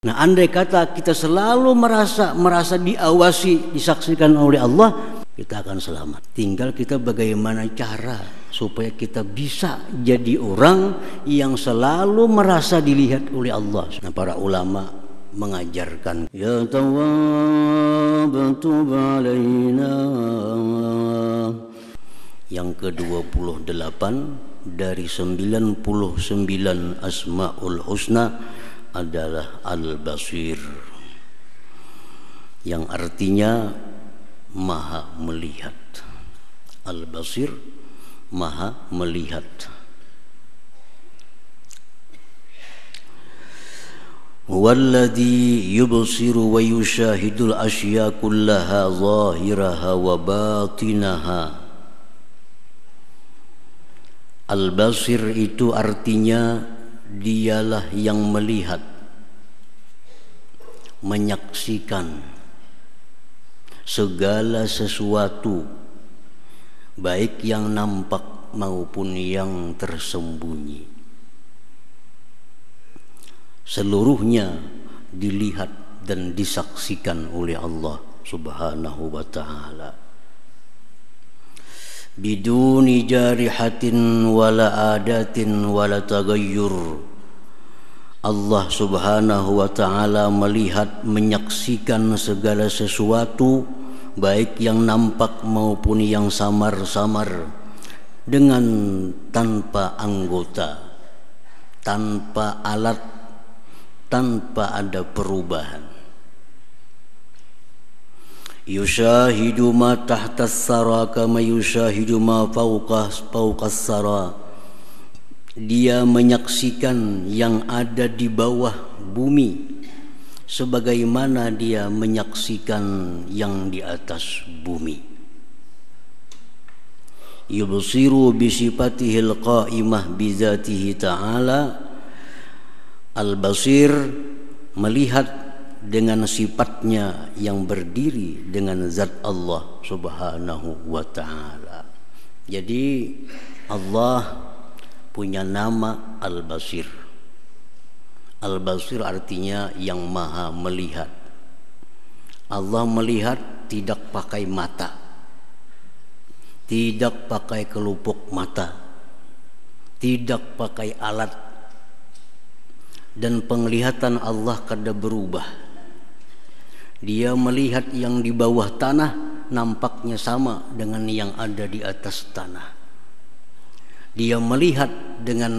Nah, andai kata kita selalu merasa diawasi, disaksikan oleh Allah, kita akan selamat. Tinggal kita bagaimana cara supaya kita bisa jadi orang yang selalu merasa dilihat oleh Allah. Nah, para ulama mengajarkan, ya Tawwab tub alaina, yang ke-28 dari 99 Asmaul Husna adalah Al-Basir, yang artinya Maha melihat. Al-Basir, Maha melihat. Walladhi yubsiru wa yushahidul asya kullaha zahiraha wa batinaha. Al-Basir itu artinya dialah yang melihat, menyaksikan segala sesuatu, baik yang nampak maupun yang tersembunyi. Seluruhnya dilihat dan disaksikan oleh Allah Subhanahu wa ta'ala. Biduni jarihatin wala adatin wala tagayyur. Allah Subhanahu wa ta'ala melihat, menyaksikan segala sesuatu, baik yang nampak maupun yang samar-samar, dengan tanpa anggota, tanpa alat, tanpa ada perubahan. Yushahidu ma tahtas sara kama yushahidu ma fawqas sara. Dia menyaksikan yang ada di bawah bumi sebagaimana dia menyaksikan yang di atas bumi. Yubsiru bi sifatihil qa'imah bi dzatihi ta'ala. Al-Basir melihat dengan sifatnya yang berdiri dengan zat Allah Subhanahu wa ta'ala. Jadi Allah punya nama Al-Basir. Al-Basir artinya yang maha melihat. Allah melihat tidak pakai mata, tidak pakai kelupuk mata, tidak pakai alat, dan penglihatan Allah kada berubah. Dia melihat yang di bawah tanah nampaknya sama dengan yang ada di atas tanah. Dia melihat dengan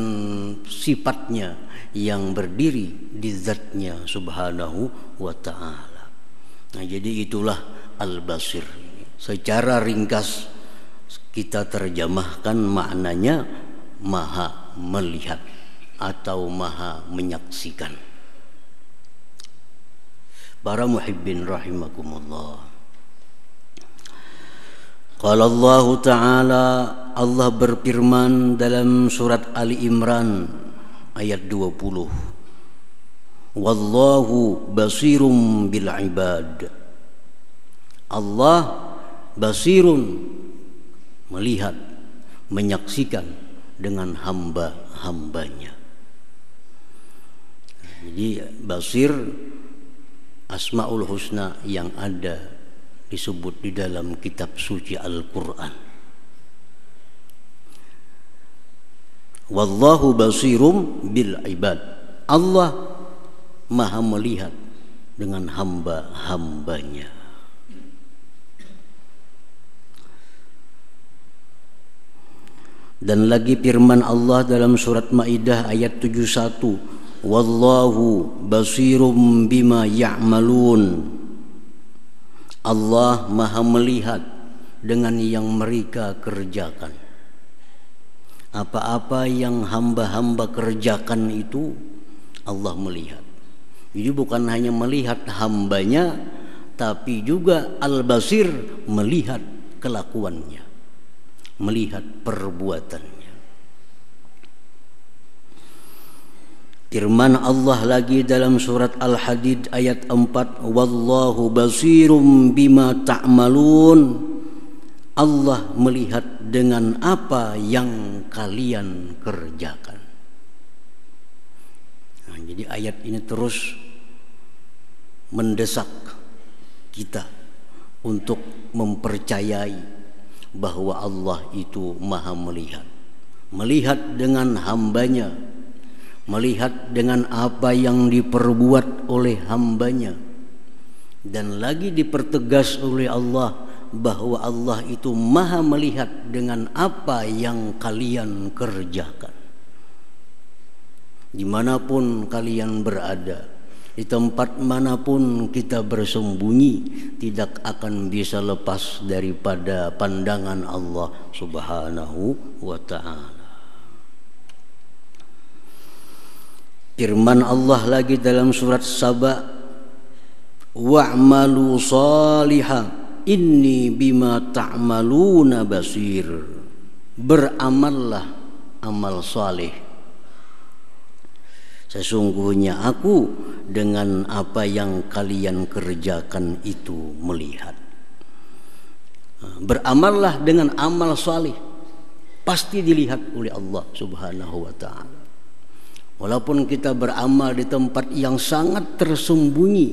sifatnya yang berdiri di zatnya Subhanahu wa ta'ala. Nah, jadi itulah Al-Basir. Secara ringkas kita terjemahkan maknanya maha melihat atau maha menyaksikan. Para muhibbin rahimakumullah. Qala Allah Ta'ala, Allah berfirman dalam surat Ali Imran ayat 20. Wallahu basirum bil ibad. Allah basirun, melihat, menyaksikan dengan hamba-hambanya. Jadi basir Asmaul Husna yang ada disebut di dalam kitab suci Al-Quran. Wallahu basirum bil ibad. Allah maha melihat dengan hamba-hambanya. Dan lagi firman Allah dalam surat Maidah ayat 71. Wallahu basirum bima ya'malun. Allah maha melihat dengan yang mereka kerjakan. Apa-apa yang hamba-hamba kerjakan itu Allah melihat. Jadi bukan hanya melihat hambanya, tapi juga Al-Basir melihat kelakuannya, melihat perbuatannya. Firman Allah lagi dalam surat Al-Hadid ayat 4, wallahu basirum bima ta'malun. Allah melihat dengan apa yang kalian kerjakan. Nah, jadi ayat ini terus mendesak kita untuk mempercayai bahwa Allah itu maha melihat. Melihat dengan hambanya, melihat dengan apa yang diperbuat oleh hambanya. Dan lagi dipertegas oleh Allah bahwa Allah itu maha melihat dengan apa yang kalian kerjakan. Dimanapun kalian berada, di tempat manapun kita bersembunyi, tidak akan bisa lepas daripada pandangan Allah Subhanahu wa ta'ala. Firman Allah lagi dalam surat Saba, wa'malu salihah inni bima ta'maluna basir. Beramallah amal saleh, sesungguhnya aku dengan apa yang kalian kerjakan itu melihat. Beramallah dengan amal saleh, pasti dilihat oleh Allah Subhanahu wa ta'ala. Walaupun kita beramal di tempat yang sangat tersembunyi,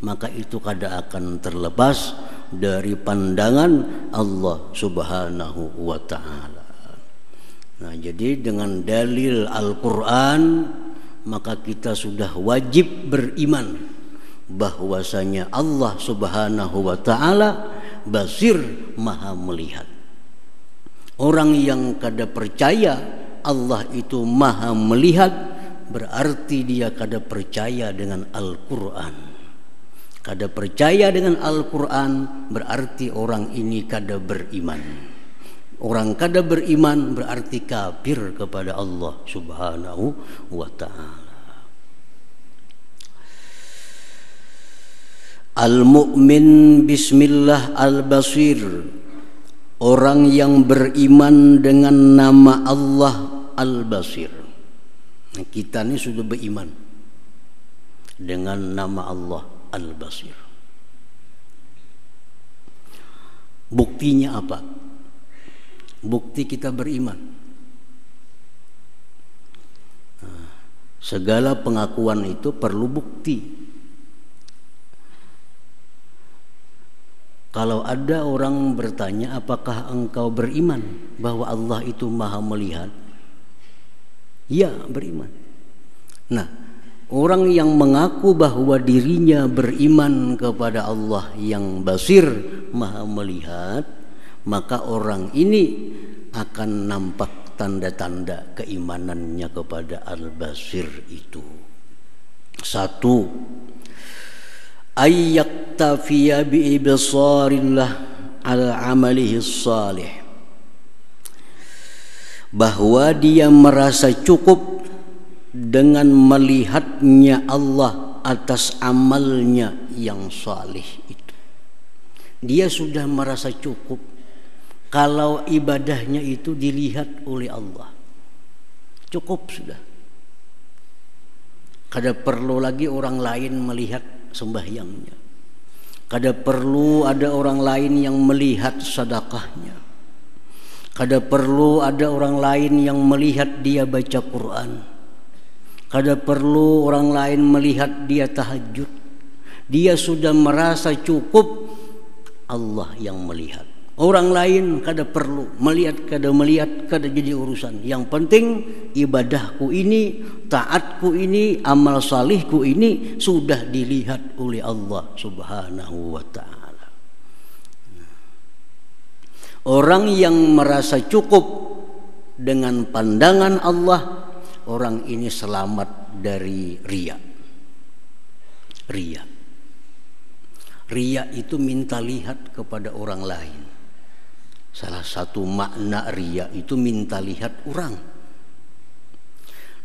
maka itu kada akan terlepas dari pandangan Allah Subhanahu wa ta'ala. Nah, jadi dengan dalil Al-Quran, maka kita sudah wajib beriman bahwasanya Allah Subhanahu wa ta'ala basir, maha melihat. Orang yang kada percaya Allah itu maha melihat, berarti dia kada percaya dengan Al-Quran. Kada percaya dengan Al-Quran berarti orang ini kada beriman. Orang kada beriman berarti kafir kepada Allah Subhanahu wa ta'ala. Al-mu'min bismillah al-basir. Orang yang beriman dengan nama Allah Al-Basir. Nah, kita ini sudah beriman dengan nama Allah Al-Basir. Buktinya apa? Bukti kita beriman. Nah, segala pengakuan itu perlu bukti. Kalau ada orang bertanya, apakah engkau beriman bahwa Allah itu maha melihat? Ya, beriman. Nah, orang yang mengaku bahwa dirinya beriman kepada Allah yang basir, maha melihat, maka orang ini akan nampak tanda-tanda keimanannya kepada Al-Basir itu. Satu, ayyaktafiya bi'ibsarillah ala amalihi salih, bahwa dia merasa cukup dengan melihatnya Allah atas amalnya yang salih itu. Dia sudah merasa cukup kalau ibadahnya itu dilihat oleh Allah. Cukup sudah. Kada perlu lagi orang lain melihat sembahyangnya. Kada perlu ada orang lain yang melihat sedekahnya. Kada perlu ada orang lain yang melihat dia baca Quran. Kada perlu orang lain melihat dia tahajud. Dia sudah merasa cukup Allah yang melihat. Orang lain kada perlu melihat, kada jadi urusan. Yang penting ibadahku ini, taatku ini, amal salihku ini sudah dilihat oleh Allah Subhanahu wa ta'ala. Orang yang merasa cukup dengan pandangan Allah, orang ini selamat dari riya. Riya itu minta lihat kepada orang lain. Salah satu makna riya itu minta lihat orang.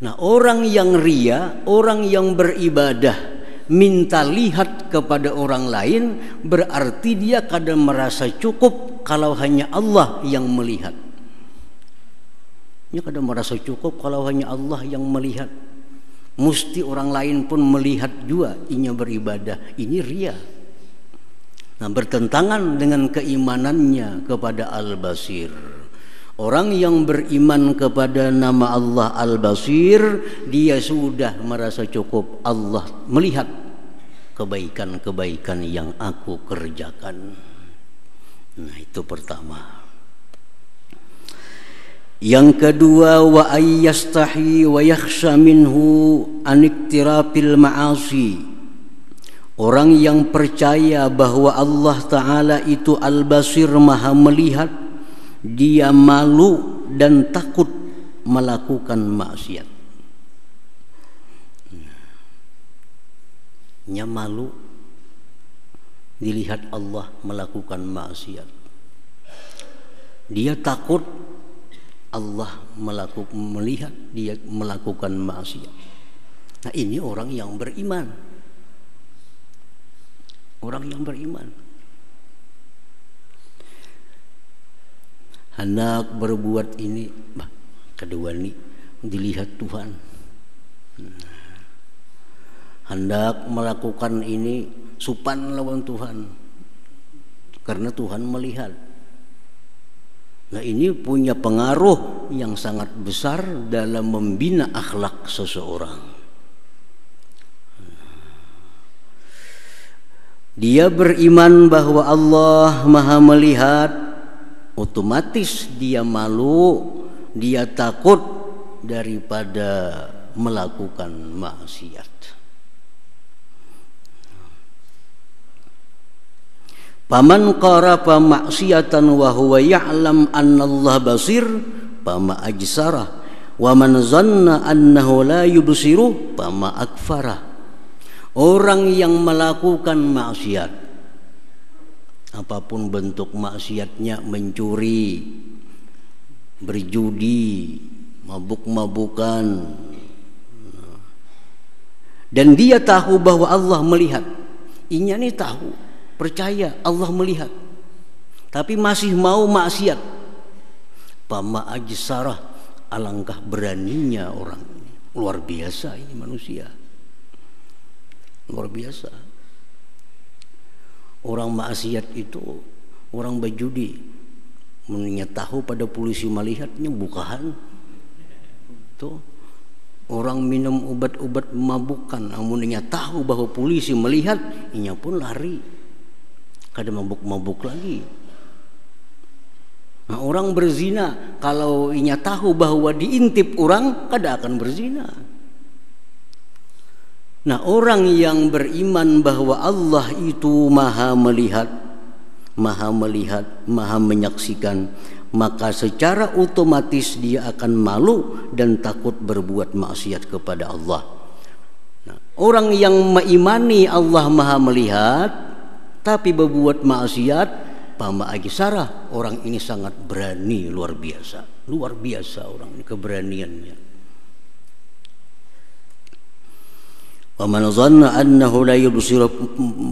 Nah, orang yang riya, orang yang beribadah minta lihat kepada orang lain, berarti dia kadang merasa cukup kalau hanya Allah yang melihat. Dia kadang merasa cukup kalau hanya Allah yang melihat. Mesti orang lain pun melihat juga inya beribadah. Ini riya. Nah, bertentangan dengan keimanannya kepada Al-Basir. Orang yang beriman kepada nama Allah Al-Basir, dia sudah merasa cukup Allah melihat kebaikan-kebaikan yang aku kerjakan. Nah, itu pertama. Yang kedua, wa ayyastahi wa yakhsha minhu an iktirafil ma'asi. Orang yang percaya bahwa Allah Ta'ala itu Al-Basir, Maha melihat, dia malu dan takut melakukan maksiat. Nya malu dilihat Allah melakukan maksiat. Dia takut Allah melihat dia melakukan maksiat. Nah, ini orang yang beriman. Orang yang beriman. Hendak berbuat ini, kedua ini dilihat Tuhan. Hendak melakukan ini supan lawan Tuhan, karena Tuhan melihat. Nah, ini punya pengaruh yang sangat besar dalam membina akhlak seseorang. Dia beriman bahwa Allah Maha melihat, otomatis dia malu, dia takut daripada melakukan maksiat. Paman qarafa maksiatan wa huwa ya'lam anna Allah basir fama ajsarah wa man zanna annahu la yubsiru fama akfarah. Orang yang melakukan maksiat, apapun bentuk maksiatnya, mencuri, berjudi, mabuk-mabukan, dan dia tahu bahwa Allah melihat, inya nih tahu, percaya Allah melihat, tapi masih mau maksiat, pama ajsarah, alangkah beraninya orang ini. Luar biasa ini manusia. Luar biasa. Orang maksiat itu, orang berjudi, tahu pada polisi melihatnya bukan. Tuh, orang minum obat-obat memabukkan, amunnya tahu bahwa polisi melihat, inya pun lari. Kada mabuk-mabuk lagi. Nah, orang berzina, kalau inya tahu bahwa diintip orang, kada akan berzina. Nah, orang yang beriman bahwa Allah itu maha melihat, maha menyaksikan, maka secara otomatis dia akan malu dan takut berbuat maksiat kepada Allah. Nah, orang yang mengimani Allah maha melihat tapi berbuat maksiat, pama ajsarah, orang ini sangat berani, luar biasa. Luar biasa orang ini keberaniannya. Wa man zanna annahu la yubsiru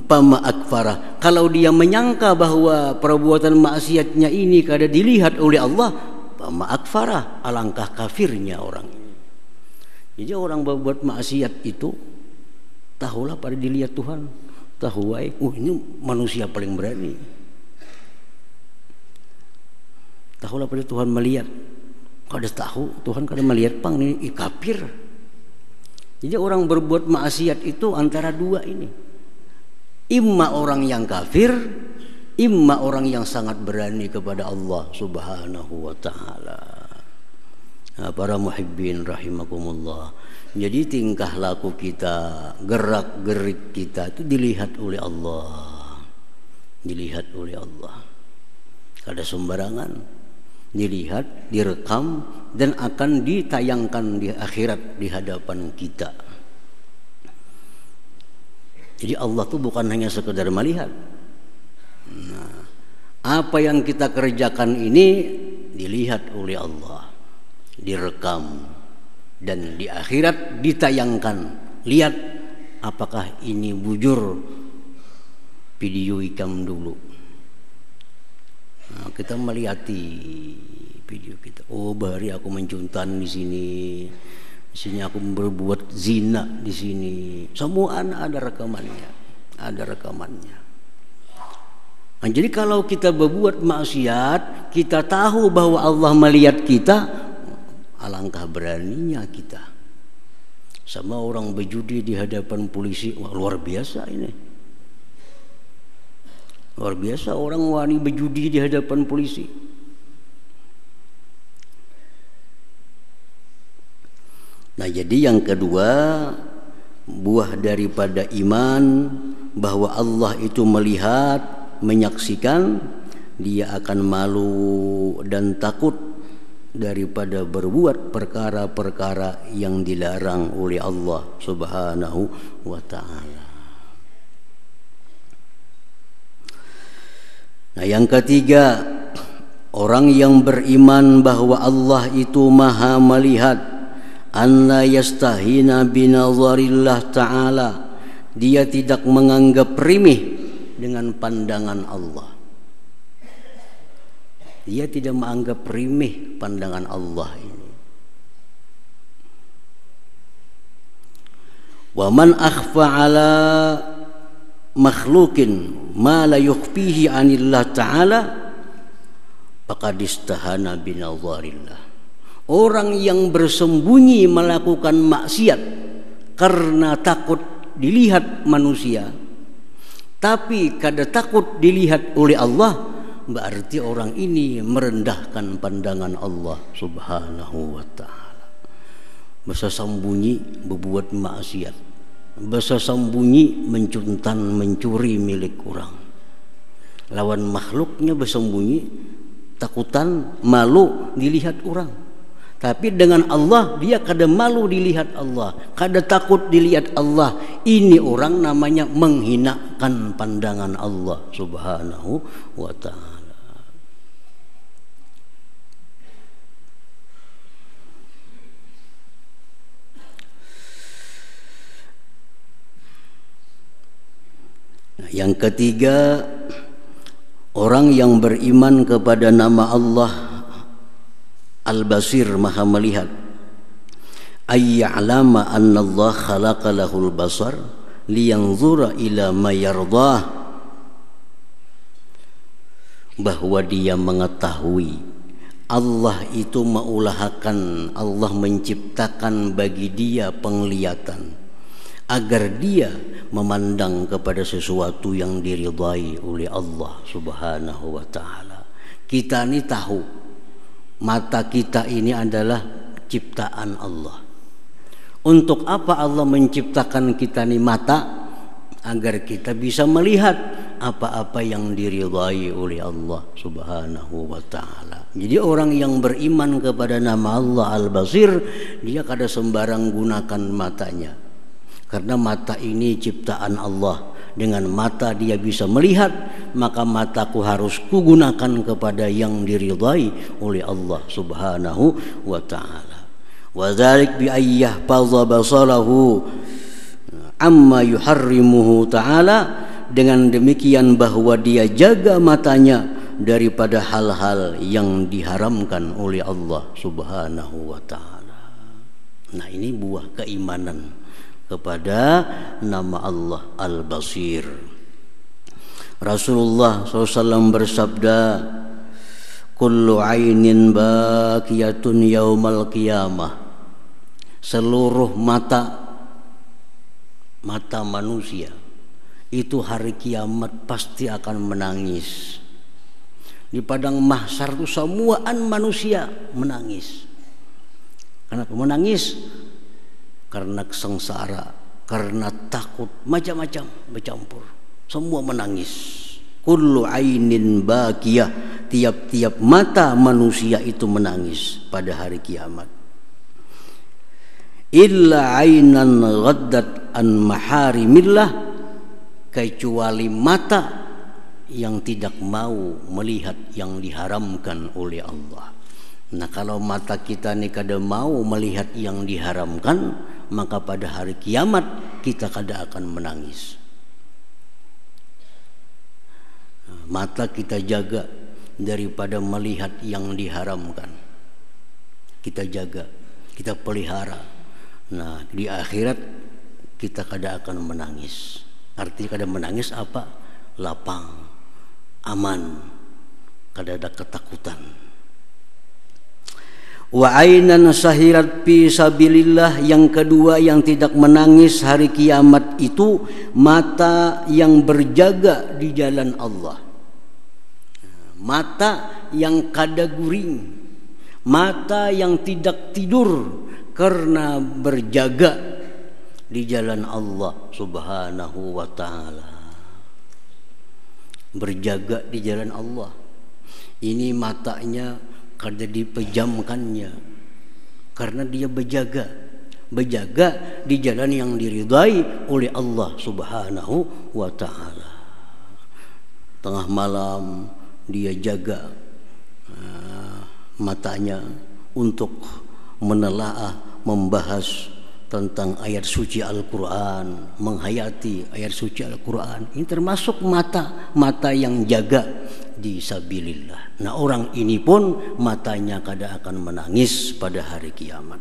fama akfara. Kalau dia menyangka bahwa perbuatan maksiatnya ini kada dilihat oleh Allah, fama akfara, alangkah kafirnya orang ini. Jadi orang berbuat maksiat itu tahulah pada dilihat Tuhan, tahu wae, ini manusia paling berani. Tahulah pada Tuhan melihat. Kada tahu Tuhan kada melihat pang ini kafir. Jadi orang berbuat maksiat itu antara dua ini. Imma orang yang kafir, imma orang yang sangat berani kepada Allah Subhanahu wa ta'ala. Nah, para muhibbin rahimakumullah. Jadi tingkah laku kita, gerak-gerik kita itu dilihat oleh Allah. Dilihat oleh Allah. Kada sembarangan. Dilihat, direkam, dan akan ditayangkan di akhirat di hadapan kita. Jadi Allah tuh bukan hanya sekedar melihat. Nah, apa yang kita kerjakan ini dilihat oleh Allah, direkam, dan di akhirat ditayangkan. Lihat apakah ini bujur video ikam dulu. Nah, kita melihati video kita. Oh, bahari aku mencuntan di sini. Di sini aku berbuat zina di sini. Semua ada rekamannya. Ada rekamannya. Nah, jadi kalau kita berbuat maksiat, kita tahu bahwa Allah melihat kita, alangkah beraninya kita. sama orang berjudi di hadapan polisi. Wah, luar biasa ini. Luar biasa orang wani berjudi di hadapan polisi. Nah, jadi yang kedua, buah daripada iman bahwa Allah itu melihat, menyaksikan, dia akan malu dan takut daripada berbuat perkara-perkara yang dilarang oleh Allah Subhanahu wa ta'ala. Nah, yang ketiga, orang yang beriman bahwa Allah itu maha melihat, anna yastahina binazarillah ta'ala, dia tidak menganggap remeh dengan pandangan Allah. Dia tidak menganggap remeh pandangan Allah ini. Wa man akhfa ala makhlukin ma la yukhfihi anillah ta'ala faqad istahana binazarillah. Orang yang bersembunyi melakukan maksiat karena takut dilihat manusia, tapi kada takut dilihat oleh Allah, berarti orang ini merendahkan pandangan Allah Subhanahu wa ta'ala. Masa sembunyi berbuat maksiat, masa sembunyi mencuntan, mencuri milik orang. Lawan makhluknya bersembunyi, takutan, malu dilihat orang. Tapi dengan Allah dia kada malu dilihat Allah, kada takut dilihat Allah. Ini orang namanya menghinakan pandangan Allah Subhanahu wa ta'ala. Nah, yang ketiga, orang yang beriman kepada nama Allah Al-Basir, maha melihat, ayya'lama anna Allah khalaqa lahul basar liyanzura ila ma yardah, bahwa dia mengetahui Allah itu mengulahkan, Allah menciptakan bagi dia penglihatan agar dia memandang kepada sesuatu yang diridhai oleh Allah Subhanahu wa ta'ala. Kita ini tahu mata kita ini adalah ciptaan Allah. Untuk apa Allah menciptakan kita ini mata? Agar kita bisa melihat apa-apa yang diridhai oleh Allah Subhanahu wa ta'ala. Jadi orang yang beriman kepada nama Allah Al-Basir, dia kada sembarang gunakan matanya, karena mata ini ciptaan Allah. Dengan mata dia bisa melihat, maka mataku harus kugunakan kepada yang diridhai oleh Allah Subhanahu wa ta'ala. Wa dzalik bi ayyahfaza basarahu amma yuharrimuhu ta'ala, dengan demikian bahwa dia jaga matanya daripada hal-hal yang diharamkan oleh Allah Subhanahu wa ta'ala. Nah, ini buah keimanan kepada nama Allah Al-Basir. Rasulullah SAW bersabda, kullu ainin bakiyatun yaumal qiyamah, seluruh mata manusia itu hari kiamat pasti akan menangis. Di padang mahsyar itu semuaan manusia menangis. Kenapa menangis? Karena kesengsara, karena takut, macam-macam bercampur, semua menangis. Kullu ainin bakiyah, tiap-tiap mata manusia itu menangis pada hari kiamat. Illa ainan ghaddat an maharimillah, kecuali mata yang tidak mau melihat yang diharamkan oleh Allah. Nah, kalau mata kita ini kada mau melihat yang diharamkan, maka pada hari kiamat kita kada akan menangis. Mata kita jaga daripada melihat yang diharamkan. Kita jaga, kita pelihara. Nah, di akhirat kita kada akan menangis. Artinya kada menangis apa? Lapang, aman, kada ada ketakutan. Wa ainan sahirat fi sabilillah, yang kedua yang tidak menangis hari kiamat itu mata yang berjaga di jalan Allah. Mata yang kada guring, mata yang tidak tidur karena berjaga di jalan Allah Subhanahu wa ta'ala. Berjaga di jalan Allah. Ini matanya kada dipejamkannya karena dia berjaga di jalan yang diridai oleh Allah Subhanahu wa ta'ala. Tengah malam dia jaga matanya untuk menelaah, membahas tentang ayat suci Al-Quran, menghayati ayat suci Al-Quran. Ini termasuk mata yang jaga di sabilillah. Nah, orang ini pun matanya kada akan menangis pada hari kiamat.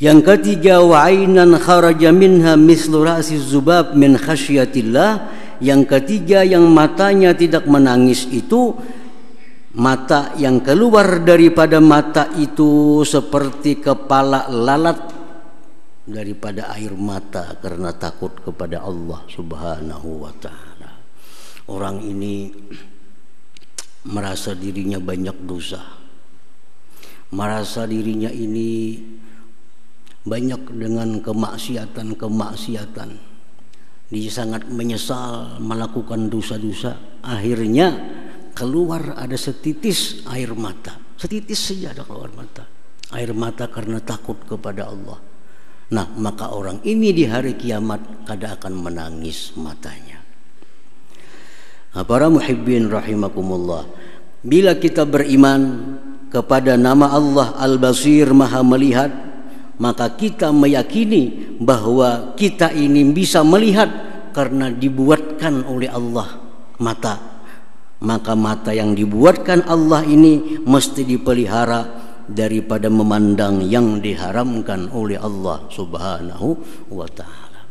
Yang ketiga, wa ainan kharaja minha mislu ra'si zubab min khasyatillah. Yang ketiga yang matanya tidak menangis itu mata yang keluar daripada mata itu seperti kepala lalat daripada air mata karena takut kepada Allah Subhanahu wa ta'ala. Orang ini merasa dirinya banyak dosa, merasa dirinya ini banyak dengan kemaksiatan. Dia sangat menyesal melakukan dosa-dosa. Akhirnya keluar ada setitis air mata, setitis saja ada keluar mata, air mata karena takut kepada Allah. Nah, maka orang ini di hari kiamat kada akan menangis matanya. Nah, para muhibbin rahimakumullah, bila kita beriman kepada nama Allah Al-Basir, Maha Melihat, maka kita meyakini bahwa kita ini bisa melihat karena dibuatkan oleh Allah mata. Maka mata yang dibuatkan Allah ini mesti dipelihara daripada memandang yang diharamkan oleh Allah Subhanahu wa ta'ala.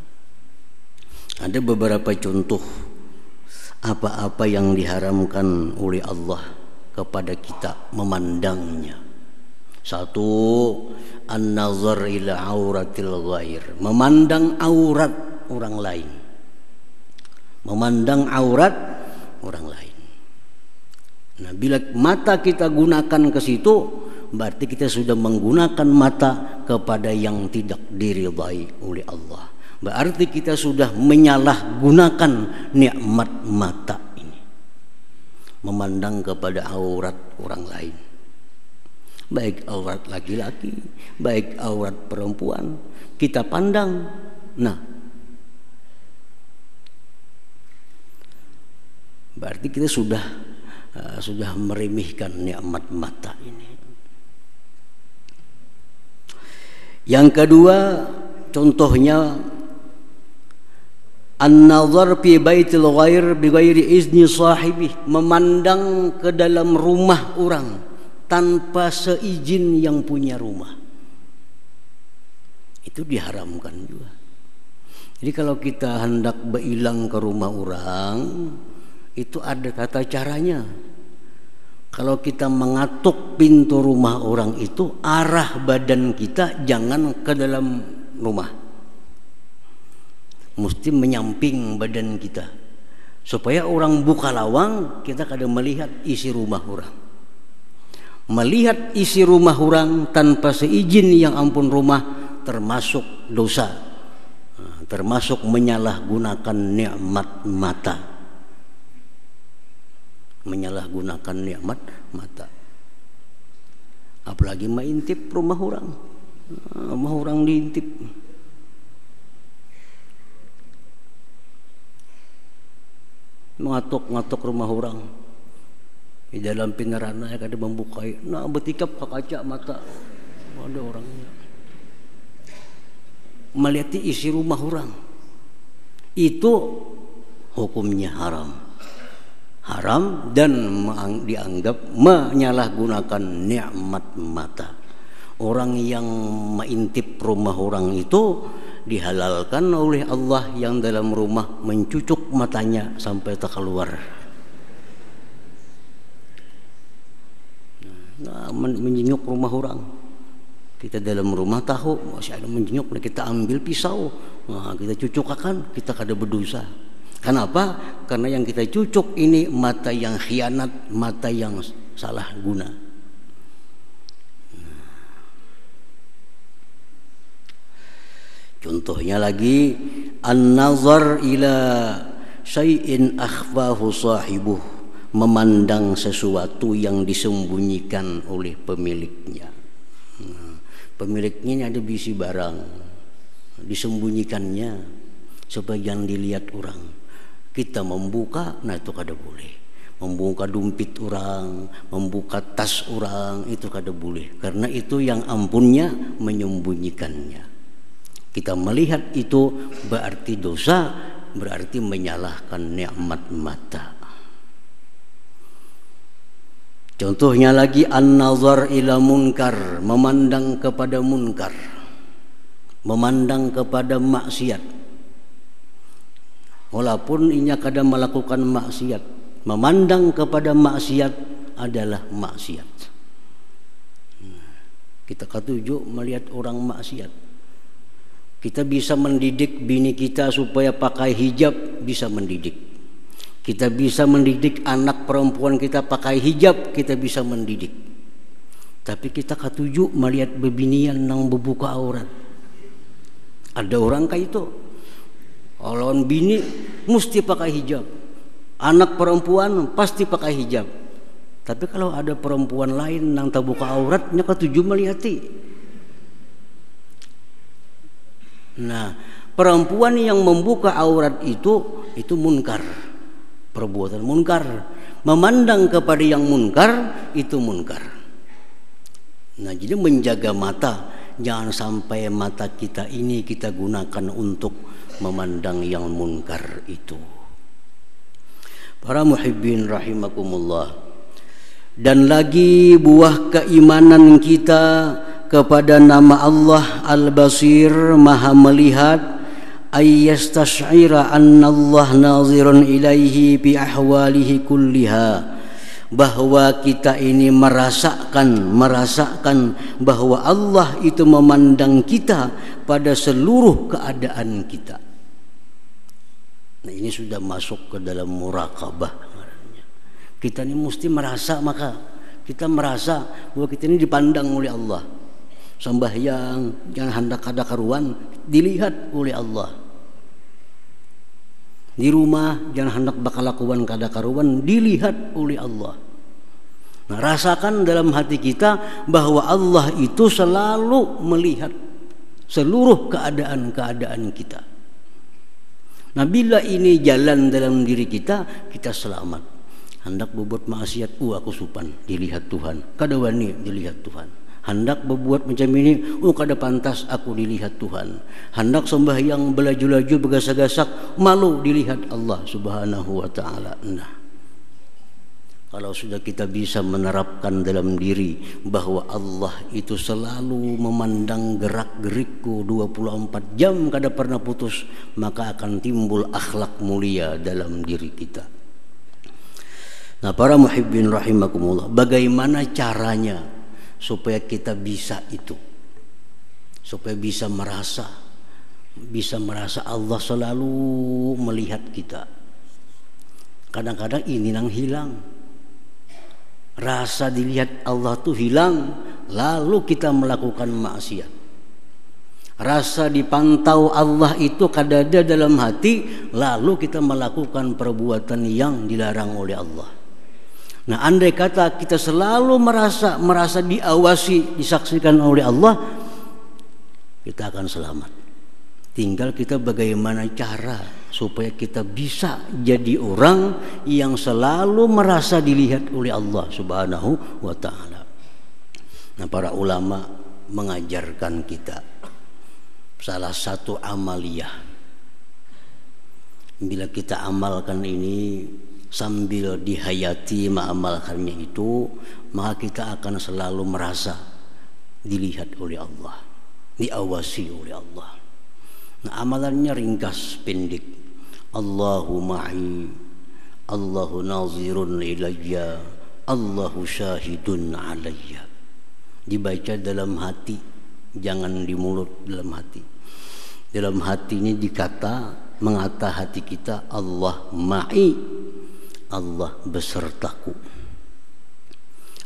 Ada beberapa contoh apa-apa yang diharamkan oleh Allah kepada kita memandangnya. Satu, an-nazar ila auratil ghair, memandang aurat orang lain. Memandang aurat orang lain. Nah, bila mata kita gunakan ke situ, berarti kita sudah menggunakan mata kepada yang tidak diridai oleh Allah. Berarti kita sudah menyalahgunakan nikmat mata ini, memandang kepada aurat orang lain, baik aurat laki-laki, baik aurat perempuan, kita pandang. Nah, berarti kita sudah meremehkan nikmat mata ini. Yang kedua, contohnya an-nazar fi baitil ghair bighairi izni sahibih, memandang ke dalam rumah orang tanpa seizin yang punya rumah. Itu diharamkan juga. Jadi kalau kita hendak berilang ke rumah orang, itu ada tata caranya. Kalau kita mengatuk pintu rumah orang itu, arah badan kita jangan ke dalam rumah, mesti menyamping badan kita, supaya orang buka lawang kita kadang melihat isi rumah orang. Melihat isi rumah orang tanpa seizin yang ampun rumah termasuk dosa, termasuk menyalahgunakan nikmat mata. Menyalahgunakan nikmat mata. Apalagi mengintip rumah orang diintip. Ngatok rumah orang. Di dalam pinarana ada membukai, nah bertikap ke kaca mata, ada orangnya. Melihat isi rumah orang, itu hukumnya haram. Haram dan dianggap menyalahgunakan nikmat mata. Orang yang mengintip rumah orang itu dihalalkan oleh Allah yang dalam rumah mencucuk matanya sampai tak keluar. Nah, menjenguk rumah orang. Kita dalam rumah tahu masih ada menjenguk, kita ambil pisau, nah, kita cucukkan, kita kada berdosa. Kenapa? Karena yang kita cucuk ini mata yang khianat, mata yang salah guna. Contohnya lagi, an-nazar ila syai'in akhfahu sahibuh, memandang sesuatu yang disembunyikan oleh pemiliknya. Pemiliknya ada bisi barang, disembunyikannya supaya jangan dilihat orang. Kita membuka, nah itu kada boleh. Membuka dompet orang, membuka tas orang, itu kada boleh. Karena itu yang ampunnya menyembunyikannya. Kita melihat itu berarti dosa, berarti menyalahkan nikmat mata. Contohnya lagi, an-nazar ila munkar, memandang kepada munkar, memandang kepada maksiat. Walaupun inya kadang melakukan maksiat, memandang kepada maksiat adalah maksiat. Kita ketujuh melihat orang maksiat. Kita bisa mendidik bini kita supaya pakai hijab, bisa mendidik. Kita bisa mendidik anak perempuan kita pakai hijab, kita bisa mendidik. Tapi kita ketujuh melihat bebinian nang membuka aurat. Ada orang kayak itu. Lawan bini mesti pakai hijab, anak perempuan pasti pakai hijab. Tapi kalau ada perempuan lain yang tak buka auratnya, ketujuh melihati. Nah, perempuan yang membuka aurat itu munkar, perbuatan munkar. Memandang kepada yang munkar itu munkar. Nah, jadi menjaga mata, jangan sampai mata kita ini kita gunakan untuk memandang yang munkar itu. Para muhibbin rahimakumullah. Dan lagi buah keimanan kita kepada nama Allah Al-Basir, Maha Melihat, ayyastash'ira anna Allah nazirun ilaihi bi ahwalihi kulliha, bahwa kita ini merasakan bahwa Allah itu memandang kita pada seluruh keadaan kita. Nah, ini sudah masuk ke dalam muraqabah. Kita ini mesti merasa, maka kita merasa bahwa kita ini dipandang oleh Allah. Sembahyang jangan hendak kada karuan, dilihat oleh Allah. Di rumah jangan hendak bakal lakukan kada karuan, dilihat oleh Allah. Nah, rasakan dalam hati kita bahwa Allah itu selalu melihat seluruh keadaan-keadaan kita. Nah, bila ini jalan dalam diri kita, kita selamat. Hendak berbuat maksiat, aku supan, dilihat Tuhan. Kada wani, dilihat Tuhan. Hendak berbuat macam ini, kada pantas, aku dilihat Tuhan. Hendak sembahyang belaju-laju bergasak-gasak, malu, dilihat Allah Subhanahu wa ta'ala. Nah, kalau sudah kita bisa menerapkan dalam diri bahwa Allah itu selalu memandang gerak-gerikku 24 jam kada pernah putus, maka akan timbul akhlak mulia dalam diri kita. Nah, para muhibbin rahimakumullah, bagaimana caranya supaya kita bisa itu? Supaya bisa merasa Allah selalu melihat kita. Kadang-kadang ini nang hilang. Rasa dilihat Allah tuh hilang, lalu kita melakukan maksiat. Rasa dipantau Allah itu kada ada dalam hati, lalu kita melakukan perbuatan yang dilarang oleh Allah. Nah, andai kata kita selalu merasa diawasi, disaksikan oleh Allah, kita akan selamat. Tinggal kita bagaimana cara supaya kita bisa jadi orang yang selalu merasa dilihat oleh Allah Subhanahu wa ta'ala. Nah, para ulama mengajarkan kita salah satu amaliyah. Bila kita amalkan ini sambil dihayati mengamalkannya itu, maka kita akan selalu merasa dilihat oleh Allah, diawasi oleh Allah. Nah, amalannya ringkas pendek. Allahu ma'i, Allahu nazirun ilayya, Allahu syahidun alayya. dibaca dalam hati, jangan di mulut, dalam hati. Dalam hati ini mengata hati kita, Allah ma'i, Allah besertaku.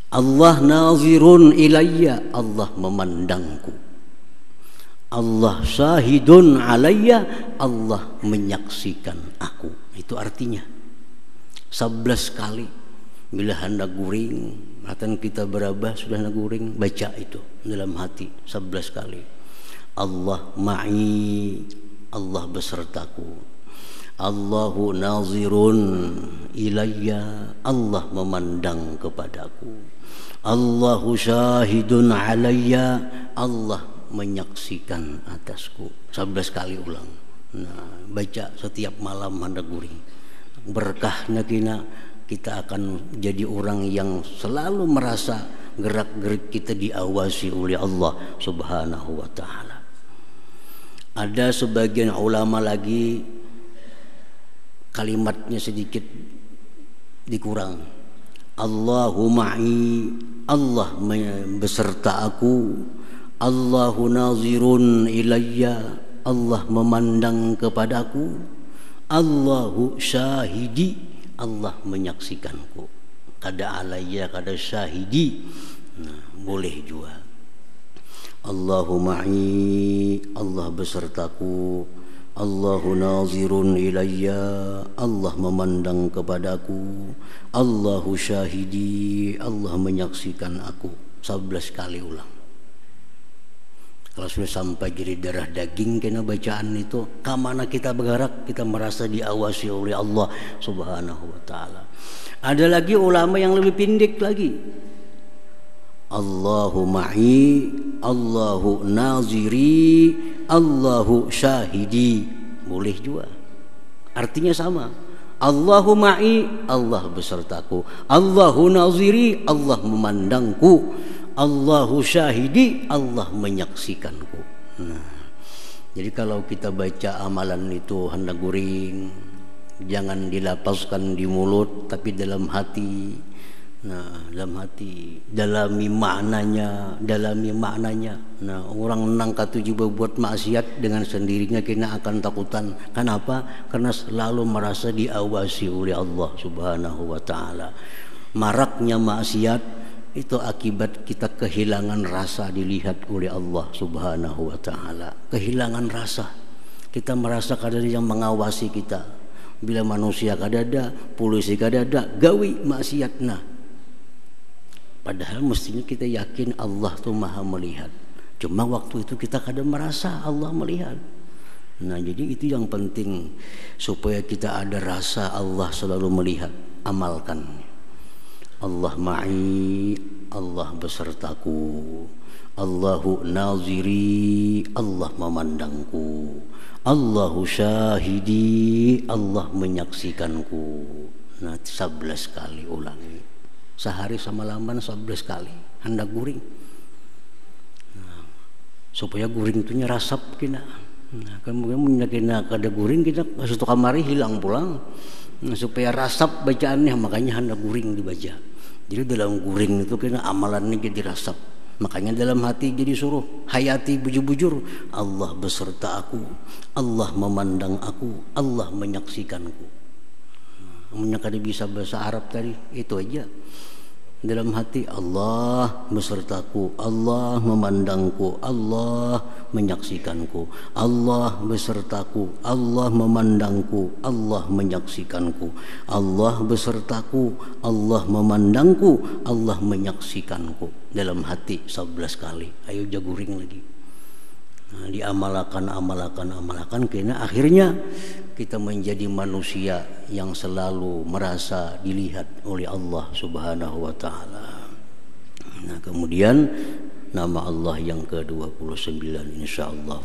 Allah nazirun ilayya, Allah memandangku. Allah syahidun alayya, Allah menyaksikan aku. Itu artinya 11 kali. Bila hendak guring, atau kita berabah sudah hendak guring, baca itu dalam hati 11 kali. Allah ma'i, Allah besertaku. Allahu nazirun ilayya, Allah memandang kepadaku. Allahu syahidun alayya, Allah menyaksikan atasku. 11 kali ulang. Nah, baca setiap malam hendak guring. Berkahnya kita akan jadi orang yang selalu merasa gerak-gerik kita diawasi oleh Allah Subhanahu wa taala. Ada sebagian ulama lagi kalimatnya sedikit dikurang. Allahu ma'i, Allah beserta aku. Allahu nazirun ilayya, Allah memandang kepadaku. Allahu syahidi, Allah menyaksikanku. Kada alayya, kada syahidi. Nah, boleh juga. Allahu ma'i, Allah besertaku. Allahu nazirun ilayya, Allah memandang kepadaku. Allahu syahidi, Allah menyaksikan aku. 11 kali ulang. Kalau sudah sampai jadi darah daging kena bacaan itu, kemana kita bergerak, kita merasa diawasi oleh Allah Subhanahu wa taala. Ada lagi ulama yang lebih pendek lagi. Allahu ma'i, Allahu naziri, Allahu syahidi. Boleh juga. Artinya sama. Allahu ma'i, Allah besertaku. Allahu naziri, Allah memandangku. Allahu syahidi, Allah menyaksikanku. Nah, jadi kalau kita baca amalan itu hendak guring, jangan dilapaskan di mulut, tapi dalam hati. Nah, dalam hati, dalami maknanya. Nah, orang nang katu juga buat maksiat, dengan sendirinya kita akan takutan. Kenapa? Karena selalu merasa diawasi oleh Allah Subhanahu wa taala. Maraknya maksiat itu akibat kita kehilangan rasa dilihat oleh Allah Subhanahu wa taala. Kehilangan rasa. Kita merasa kadang yang mengawasi kita. Bila manusia kadada, polisi kadada, gawi maksiat. Nah, padahal mestinya kita yakin Allah tuh Maha melihat. Cuma waktu itu kita kadang merasa Allah melihat. Nah, jadi itu yang penting supaya kita ada rasa Allah selalu melihat. Amalkan. Allah ma'i, Allah besertaku. Allahu naziri, Allah memandangku. Allahu syahidi, Allah menyaksikanku. Nah, 11 kali ulangi. Sehari sama laman 11 kali. Hendak guring. Nah, supaya guring itu rasap kena. Nah, kemudian kena kada guring kita satu kamari hilang pulang. Nah, supaya rasap bacaannya, makanya hendak guring dibaca. Jadi dalam guring itu kena amalannya jadi rasap. Makanya dalam hati jadi suruh hayati bujur-bujur, Allah beserta aku, Allah memandang aku, Allah menyaksikanku. Namanya kada bisa bahasa Arab tadi, itu aja. Dalam hati, Allah besertaku, Allah memandangku, Allah menyaksikanku. Allah besertaku, Allah memandangku, Allah menyaksikanku. Allah besertaku, Allah memandangku, Allah menyaksikanku. Dalam hati 11 kali. Ayo jaguring lagi. Nah, diamalkan, karena akhirnya kita menjadi manusia yang selalu merasa dilihat oleh Allah Subhanahu wa taala. Nah, kemudian nama Allah yang ke-29 insyaallah